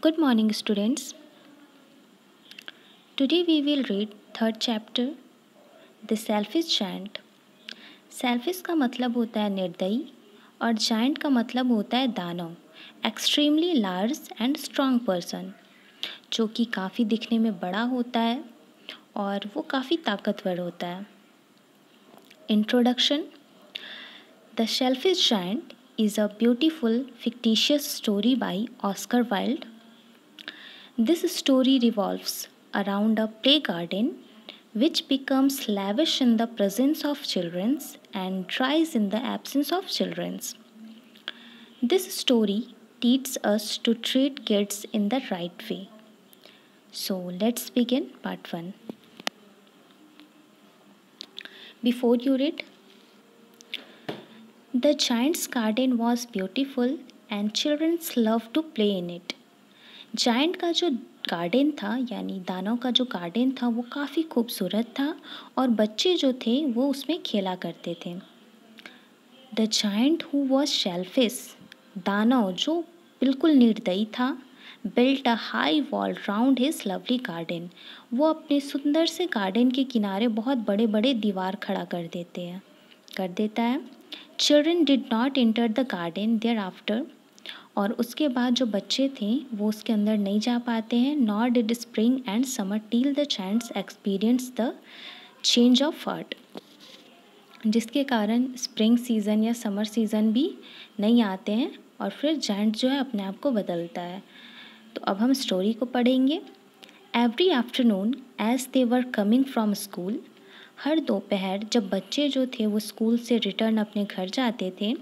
Good morning, students. Today we will read third chapter, The Selfish Giant. Selfish का मतलब होता है निर्दयी और giant का मतलब होता है दानव, extremely large and strong person, जो कि काफ़ी दिखने में बड़ा होता है और वो काफ़ी ताकतवर होता है. Introduction. The Selfish Giant is a beautiful fictitious story by Oscar Wilde. This story revolves around a play garden which becomes lavish in the presence of children and dries in the absence of children. This story teaches us to treat kids in the right way. So let's begin part 1. Before you read, the giant's garden was beautiful and children loved to play in it. Giant का जो garden था यानी दानव का जो garden था वो काफ़ी खूबसूरत था और बच्चे जो थे वो उसमें खेला करते थे. The giant who was shellfish, दानव जो बिल्कुल निर्दयी था, built a high wall round his lovely garden. वो अपने सुंदर से गार्डन के किनारे बहुत बड़े बड़े दीवार खड़ा कर देता है. Children did not enter the garden there after, और उसके बाद जो बच्चे थे वो उसके अंदर नहीं जा पाते हैं. Nor did spring and summer till the giants experience the change of heart, जिसके कारण स्प्रिंग सीज़न या समर सीज़न भी नहीं आते हैं और फिर जायंट जो है अपने आप को बदलता है. तो अब हम स्टोरी को पढ़ेंगे. Every afternoon as they were coming from school, हर दोपहर जब बच्चे जो थे वो स्कूल से रिटर्न अपने घर जाते थे,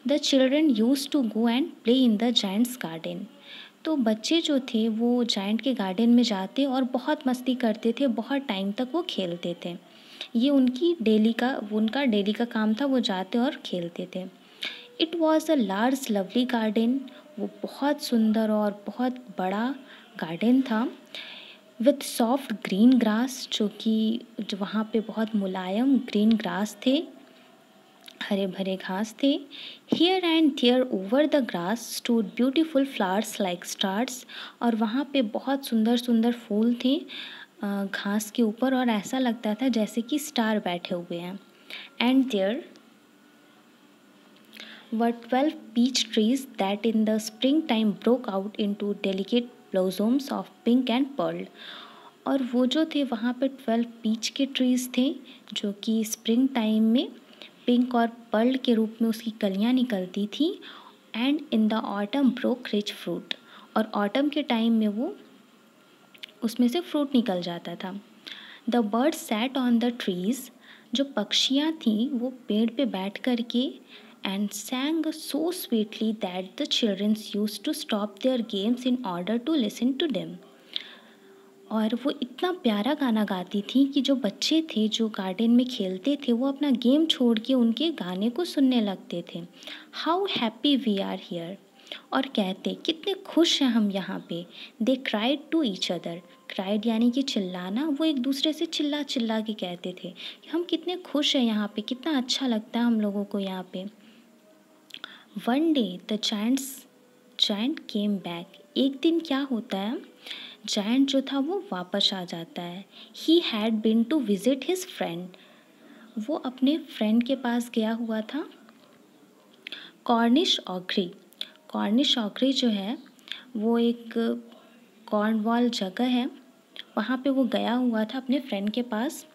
the children use to go and play in the giant's garden. तो बच्चे जो थे वो जायंट के गार्डन में जाते और बहुत मस्ती करते थे, बहुत टाइम तक वो खेलते थे. ये उनका डेली का काम था, वो जाते और खेलते थे. It was a large lovely garden, वो बहुत सुंदर और बहुत बड़ा गार्डन था. विथ सॉफ्ट ग्रीन ग्रास, जो वहाँ पे बहुत मुलायम ग्रीन ग्रास थे, हरे भरे घास थे. Here and there over the grass stood beautiful flowers like stars, और वहाँ पे बहुत सुंदर सुंदर फूल थे घास के ऊपर और ऐसा लगता था जैसे कि स्टार बैठे हुए हैं. And there were 12 peach trees that in the springtime broke out into delicate blossoms of pink and pearl. और वो जो थे वहाँ पे 12 पीच के ट्रीज़ थे जो कि स्प्रिंग टाइम में पिंक और पर्ल के रूप में उसकी कलियाँ निकलती थी. And in the autumn broke rich fruit, और ऑटम के टाइम में वो उसमें से फ्रूट निकल जाता था. The bird sat on the trees, जो पक्षियाँ थीं वो पेड़ पे बैठ कर के and sang so sweetly that the children used to stop their games in order to listen to them. और वो इतना प्यारा गाना गाती थी कि जो बच्चे थे जो गार्डन में खेलते थे वो अपना गेम छोड़ के उनके गाने को सुनने लगते थे. How happy we are here, और कहते कितने खुश हैं हम यहाँ पे. They cried to each other, cried यानी कि चिल्लाना, वो एक दूसरे से चिल्ला चिल्ला के कहते थे कि हम कितने खुश हैं यहाँ पे, कितना अच्छा लगता है हम लोगों को यहाँ पे. One day the giant came back, एक दिन क्या होता है, जायंट जो था वो वापस आ जाता है. He had been to visit his friend, वो अपने फ्रेंड के पास गया हुआ था. कॉर्निश ऑग्री जो है वो एक कॉर्नवॉल जगह है, वहाँ पे वो गया हुआ था अपने फ्रेंड के पास.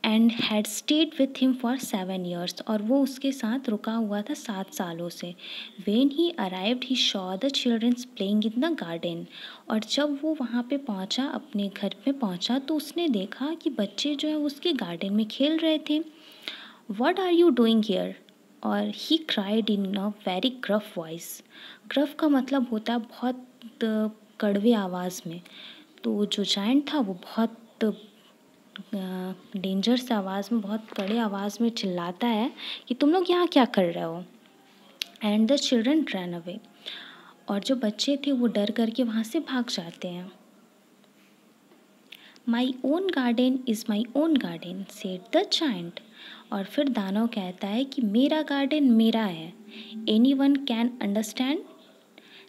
And had stayed with him for 7 years, और वो उसके साथ रुका हुआ था 7 सालों से. When he arrived he saw the childrens playing in the garden, और जब वो वहाँ पे पहुँचा, अपने घर में पहुँचा, तो उसने देखा कि बच्चे जो है उसके गार्डन में खेल रहे थे. What are you doing here, और he cried in a very gruff voice. Gruff का मतलब होता है बहुत कड़वे आवाज़ में. तो जो जायंट था वो बहुत डेंजर से आवाज़ में, बहुत कड़े आवाज़ में चिल्लाता है कि तुम लोग यहाँ क्या कर रहे हो. And the children run away, और जो बच्चे थे वो डर करके वहाँ से भाग जाते हैं. My own garden is my own garden said the giant, और फिर दानव कहता है कि मेरा गार्डन मेरा है. Any one can understand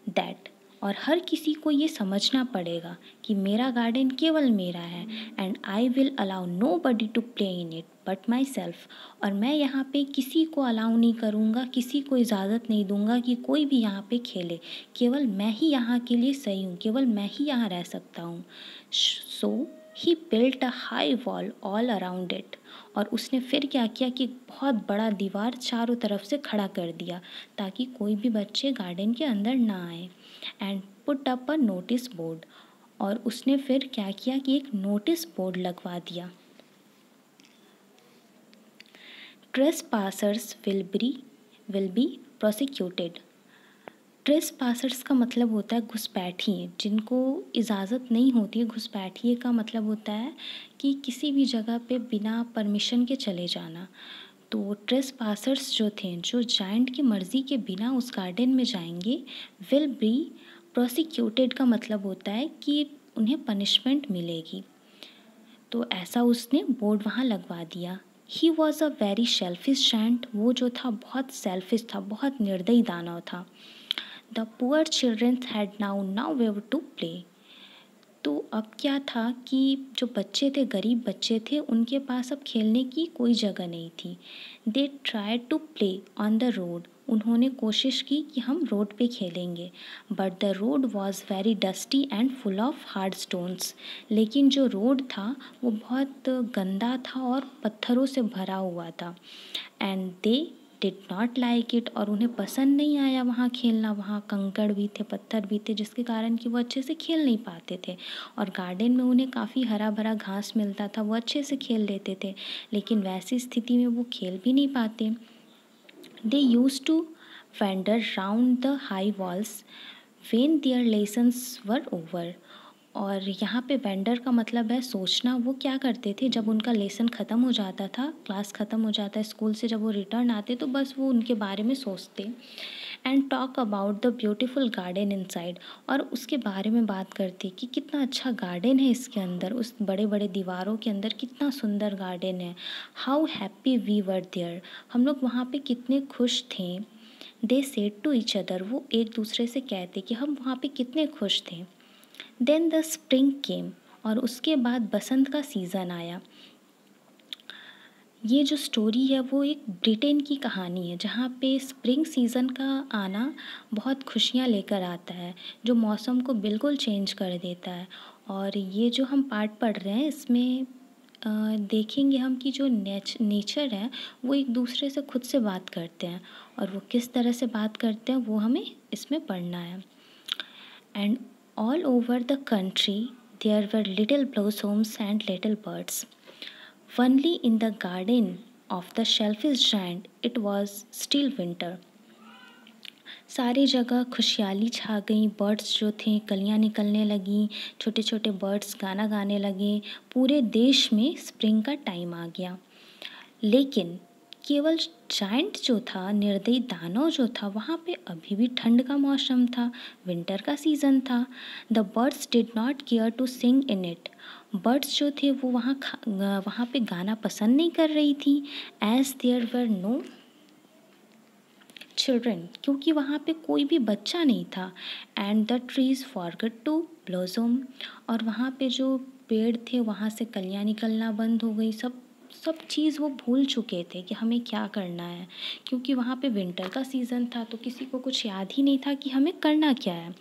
that, और हर किसी को ये समझना पड़ेगा कि मेरा गार्डन केवल मेरा है and I will allow nobody to play in it but myself. और मैं यहाँ पे किसी को अलाउ नहीं करूँगा, किसी को इजाज़त नहीं दूँगा कि कोई भी यहाँ पे खेले। केवल मैं ही यहाँ के लिए सही हूँ, केवल मैं ही यहाँ रह सकता हूँ। So he built a high wall all around it. और उसने फिर क्या किया कि बहुत बड़ा दीवार चारों तरफ से खड़ा कर दिया ताकि कोई भी बच्चे गार्डन के अंदर ना आए। And put up a notice board. और उसने फिर क्या किया कि एक नोटिस बोर्ड लगवा दिया। ट्रेसपासर्स विल बी प्रोसिक्यूटेड। ट्रेसपासर्स का मतलब होता है घुसपैठिए, जिनको इजाज़त नहीं होती है। घुसपैठिए का मतलब होता है कि किसी भी जगह पे बिना परमिशन के चले जाना। तो ट्रेसपासर्स जो थे, जो जायंट की मर्ज़ी के बिना उस गार्डन में जाएंगे, विल बी प्रोसिक्यूटेड का मतलब होता है कि उन्हें पनिशमेंट मिलेगी। तो ऐसा उसने बोर्ड वहाँ लगवा दिया। He was a very selfish giant. वो जो था बहुत सेल्फिश था, बहुत निर्दयी दानव था। The poor children had nowhere to play. तो अब क्या था कि जो बच्चे थे, गरीब बच्चे थे, उनके पास अब खेलने की कोई जगह नहीं थी। They try to play on the road. उन्होंने कोशिश की कि हम रोड पे खेलेंगे, but the road was very dusty and full of hard stones. लेकिन जो रोड था वो बहुत गंदा था और पत्थरों से भरा हुआ था। And they did not like it. और उन्हें पसंद नहीं आया वहाँ खेलना। वहाँ कंकड़ भी थे, पत्थर भी थे, जिसके कारण कि वो अच्छे से खेल नहीं पाते थे। और गार्डन में उन्हें काफ़ी हरा भरा घास मिलता था, वो अच्छे से खेल लेते थे, लेकिन वैसी स्थिति में वो खेल भी नहीं पाते। They used to wander round the high walls when their lessons were over। और यहाँ पे वेंडर का मतलब है सोचना। वो क्या करते थे, जब उनका लेसन ख़त्म हो जाता था, क्लास ख़त्म हो जाता है स्कूल से, जब वो रिटर्न आते तो बस वो उनके बारे में सोचते। And talk about the beautiful garden inside. और उसके बारे में बात करते कि कितना अच्छा गार्डन है इसके अंदर, उस बड़े बड़े दीवारों के अंदर कितना सुंदर गार्डन है। How happy we were there. हम लोग वहाँ पे कितने खुश थे। They said to each other. वो एक दूसरे से कहते कि हम वहाँ पे कितने खुश थे। देन द स्प्रिंग केम। और उसके बाद बसंत का सीज़न आया। ये जो स्टोरी है वो एक ब्रिटेन की कहानी है, जहाँ पे स्प्रिंग सीज़न का आना बहुत खुशियाँ लेकर आता है, जो मौसम को बिल्कुल चेंज कर देता है। और ये जो हम पार्ट पढ़ रहे हैं इसमें देखेंगे हम कि जो नेचर है वो एक दूसरे से खुद से बात करते हैं, और वो किस तरह से बात करते हैं वो हमें इसमें पढ़ना है। And all over the country there were little blossoms and little birds. Only in the garden of the shellfish giant it was still winter. सारी जगह खुशहाली छा गई। बर्ड्स जो थे कलियां निकलने लगी, छोटे छोटे बर्ड्स गाना गाने लगे। पूरे देश में स्प्रिंग का टाइम आ गया। लेकिन केवल जायंट जो था, निर्दयी दानव जो था, वहाँ पे अभी भी ठंड का मौसम था, विंटर का सीज़न था। The birds did not care to sing in it. Birds जो थे वो वहाँ पे गाना पसंद नहीं कर रही थी। As there were no children, क्योंकि वहाँ पे कोई भी बच्चा नहीं था। And the trees forget to blossom. और वहाँ पे जो पेड़ थे वहाँ से कलियाँ निकलना बंद हो गई। सब चीज़ वो भूल चुके थे कि हमें क्या करना है, क्योंकि वहाँ पे विंटर का सीज़न था, तो किसी को कुछ याद ही नहीं था कि हमें करना क्या है।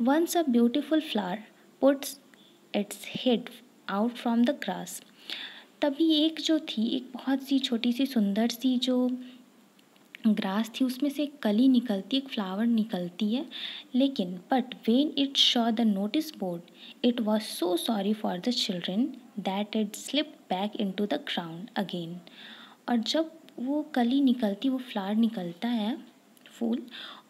Once a beautiful flower puts its head out from the grass. तभी एक जो थी, एक बहुत सी छोटी सी सुंदर सी जो ग्रास थी, उसमें से एक कली निकलती, एक फ्लावर निकलती है। लेकिन but when it saw the notice board it was so sorry for the children that it slip back into the ground again. और जब वो कली निकलती, वो फ्लावर निकलता है, फूल,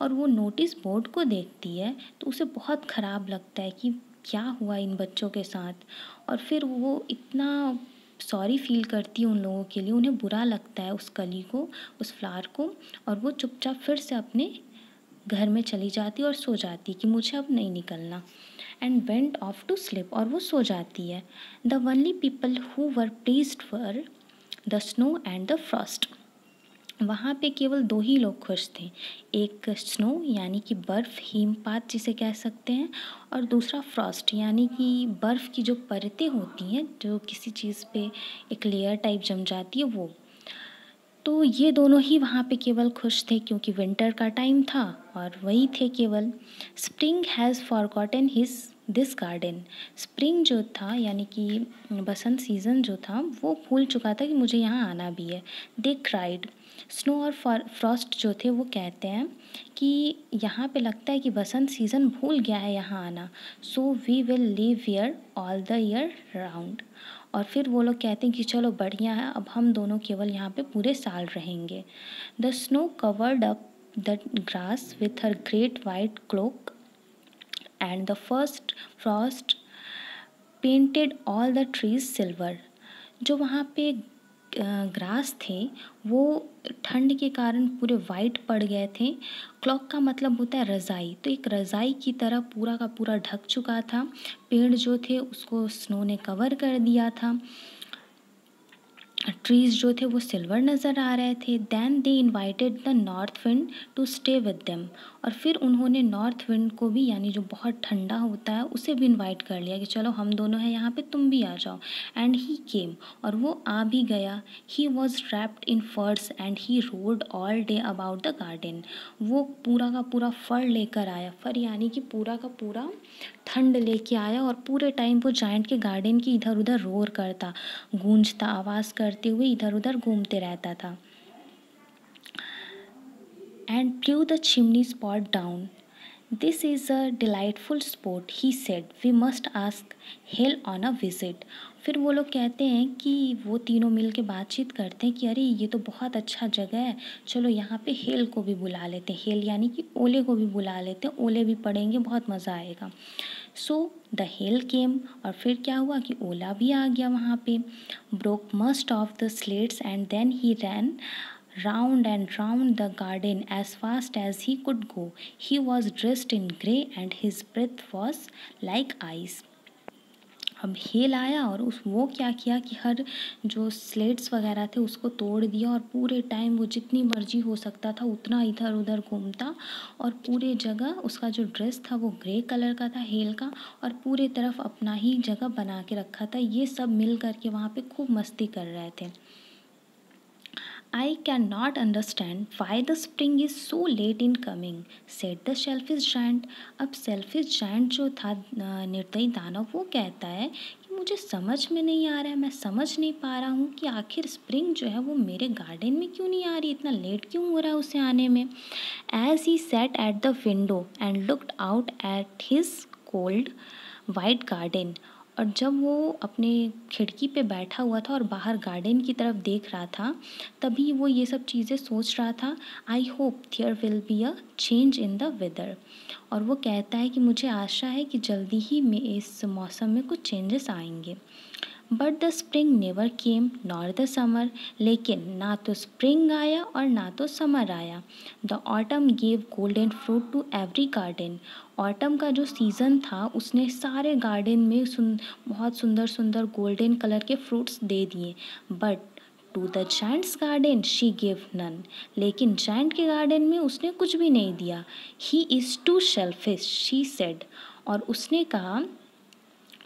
और वो नोटिस बोर्ड को देखती है तो उसे बहुत ख़राब लगता है कि क्या हुआ इन बच्चों के साथ। और फिर वो इतना सॉरी फील करती है उन लोगों के लिए, उन्हें बुरा लगता है उस कली को, उस फ्लावर को। और वो चुपचाप फिर से अपने घर में चली जाती और सो जाती कि मुझे अब नहीं निकलना। And went off to sleep. और वो सो जाती है। The only people who were pleased were the snow and the frost. वहाँ पे केवल दो ही लोग खुश थे, एक स्नो यानी कि बर्फ़, हिमपात जिसे कह सकते हैं, और दूसरा फ्रॉस्ट यानी कि बर्फ़ की जो परतें होती हैं, जो किसी चीज़ पे एक लेयर टाइप जम जाती है वो। तो ये दोनों ही वहाँ पे केवल खुश थे क्योंकि विंटर का टाइम था और वही थे केवल। Spring has forgotten his this garden. Spring जो था यानी कि बसंत सीज़न जो था वो भूल चुका था कि मुझे यहाँ आना भी है। दे क्राइड। स्नो और फ्रॉस्ट जो थे वो कहते हैं कि यहाँ पे लगता है कि बसंत सीज़न भूल गया है यहाँ आना, so we will live here all the year round. और फिर वो लोग कहते हैं कि चलो बढ़िया है, अब हम दोनों केवल यहाँ पे पूरे साल रहेंगे। The snow covered up the grass with her great white cloak and the first frost painted all the trees silver. जो वहाँ पे ग्रास थे वो ठंड के कारण पूरे वाइट पड़ गए थे। क्लॉक का मतलब होता है रज़ाई, तो एक रज़ाई की तरह पूरा का पूरा ढक चुका था। पेड़ जो थे उसको स्नो ने कवर कर दिया था। ट्रीज़ जो थे वो सिल्वर नज़र आ रहे थे। Then they invited the north wind to stay with them. और फिर उन्होंने नॉर्थ विंड को भी यानी जो बहुत ठंडा होता है उसे भी इनवाइट कर लिया कि चलो हम दोनों हैं यहाँ पे, तुम भी आ जाओ। एंड ही केम, और वो आ भी गया। ही वॉज रैप्ड इन फर्स and he road all day about the garden. वो पूरा का पूरा फर लेकर आया, फर यानी कि पूरा का पूरा ठंड लेके आया, और पूरे टाइम वो जायंट के गार्डन की इधर उधर रोर करता, गूंजता, आवाज़ करते हुए इधर उधर घूमते रहता था। And blew the chimney spot down. This is a delightful spot, he said. We must ask Hale on a visit. फिर वो लोग कहते हैं कि वो तीनों मिल के बातचीत करते हैं कि अरे ये तो बहुत अच्छा जगह है, चलो यहाँ पे हेल को भी बुला लेते हैं। हेल यानी कि ओले को भी बुला लेते हैं, ओले भी पड़ेंगे, बहुत मज़ा आएगा। सो द हेल केम, और फिर क्या हुआ कि ओला भी आ गया वहाँ पे। Broke most of the slates and then he ran round and round the garden as fast as he could go. He was dressed in grey and his breath was like ice. अब hello आया और वो क्या किया कि हर जो slates वगैरह थे उसको तोड़ दिया, और पूरे टाइम वो जितनी मर्जी हो सकता था उतना इधर उधर घूमता, और पूरे जगह उसका जो ड्रेस था वो ग्रे कलर का था हेल का, और पूरे तरफ अपना ही जगह बना के रखा था। ये सब मिल करके वहाँ पे खूब मस्ती कर रहे थे। I cannot understand why the spring is so late in coming, said the shellfish giant. अब shellfish giant जो था निर्दयी दानव, वो कहता है कि मुझे समझ में नहीं आ रहा है, मैं समझ नहीं पा रहा हूँ कि आखिर स्प्रिंग जो है वो मेरे गार्डन में क्यों नहीं आ रही, इतना लेट क्यों हो रहा है उसे आने में। As he sat at the window and looked out at his cold white garden, और जब वो अपने खिड़की पे बैठा हुआ था और बाहर गार्डन की तरफ देख रहा था, तभी वो ये सब चीज़ें सोच रहा था। I hope there will be a change in the weather. और वो कहता है कि मुझे आशा है कि जल्दी ही में इस मौसम में कुछ चेंजेस आएंगे। But the spring never came nor the summer. लेकिन ना तो स्प्रिंग आया और ना तो समर आया। The autumn gave golden fruit to every garden. Autumn का जो सीज़न था उसने सारे गार्डन में बहुत सुंदर सुंदर गोल्डन कलर के फ्रूट्स दे दिए। But to the giant's garden she give none. लेकिन जायंट के गार्डन में उसने कुछ भी नहीं दिया। He is too selfish she said. और उसने कहा,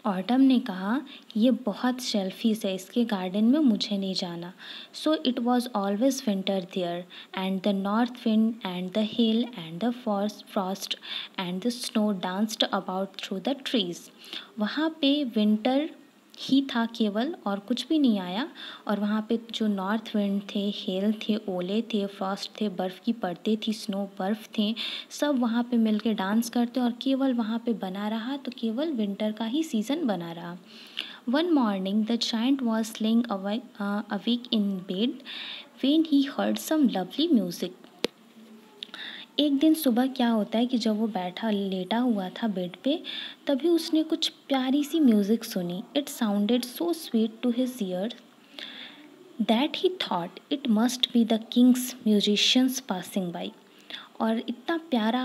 ऑटम ने कहा, ये बहुत शेल्फिश है, इसके गार्डन में मुझे नहीं जाना। So it was always winter there, and the north wind and the hail and the frost and the snow danced about through the trees. वहाँ पे विंटर ही था केवल, और कुछ भी नहीं आया। और वहाँ पे जो नॉर्थ विंड थे, हेल थे, ओले थे, फ्रॉस्ट थे, बर्फ़ की परतें थी, स्नो बर्फ़ थे, सब वहाँ पे मिलके डांस करते, और केवल वहाँ पे बना रहा तो केवल विंटर का ही सीज़न बना रहा। One morning the giant was laying awake in bed when he heard some lovely music. एक दिन सुबह क्या होता है कि जब वो बैठा लेटा हुआ था बेड पे, तभी उसने कुछ प्यारी सी म्यूज़िक सुनी। It sounded so sweet to his ear that he thought it must be the king's musicians passing by. और इतना प्यारा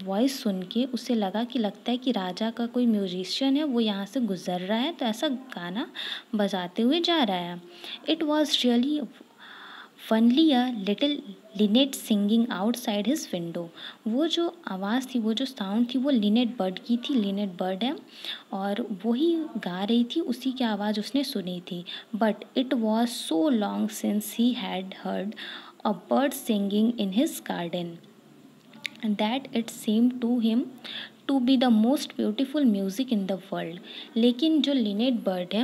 वॉइस सुन के उसे लगा कि लगता है कि राजा का कोई म्यूजिशियन है वो यहाँ से गुज़र रहा है, तो ऐसा गाना बजाते हुए जा रहा है। It was really funnily a little linnet singing outside his window. वो जो आवाज़ थी, वो जो साउंड थी, वो लिनेट बर्ड की थी। लिनेट बर्ड है और वही गा रही थी, उसी की आवाज़ उसने सुनी थी। But it was so long since he had heard a bird singing in his garden that it seemed to him to be the most beautiful music in the world। लेकिन जो लिनेट बर्ड है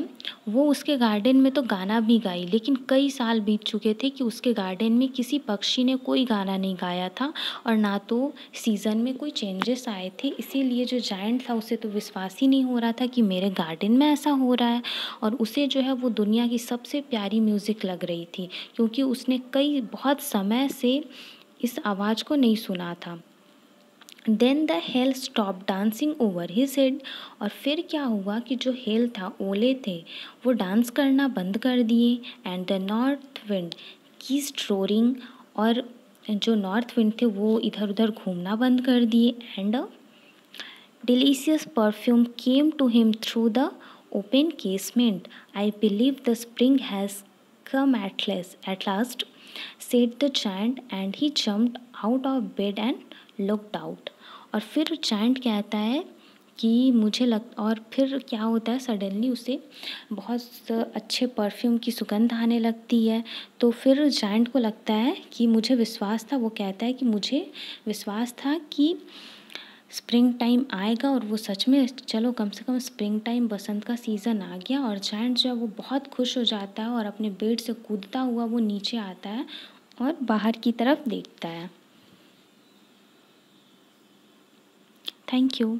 वो उसके garden में तो गाना भी गाई, लेकिन कई साल बीत चुके थे कि उसके गार्डन में किसी पक्षी ने कोई गाना नहीं गाया था और ना तो सीज़न में कोई चेंजेस आए थे। इसीलिए जो जायंट था उसे तो विश्वास ही नहीं हो रहा था कि मेरे गार्डन में ऐसा हो रहा है, और उसे जो है वो दुनिया की सबसे प्यारी म्यूज़िक लग रही थी, क्योंकि उसने कई बहुत समय से इस आवाज़ को नहीं सुना था। Then the hail stop dancing over his head. और फिर क्या हुआ कि जो हेल था, ओले थे, वो डांस करना बंद कर दिए। And the north wind kept roaring. और जो नॉर्थ विंड थे वो इधर उधर घूमना बंद कर दिए। And delicious perfume came to him through the open casement. I believe the spring has come at last, said the giant, and he jumped out of bed and looked out। और फिर जायंट कहता है कि मुझे लग और फिर क्या होता है, सडनली उसे बहुत अच्छे परफ्यूम की सुगंध आने लगती है। तो फिर जायंट को लगता है कि मुझे विश्वास था, वो कहता है कि मुझे विश्वास था कि स्प्रिंग टाइम आएगा, और वो सच में, चलो कम से कम स्प्रिंग टाइम, बसंत का सीज़न आ गया। और जायंट जो है वो बहुत खुश हो जाता है और अपने बेड से कूदता हुआ वो नीचे आता है और बाहर की तरफ देखता है। Thank you.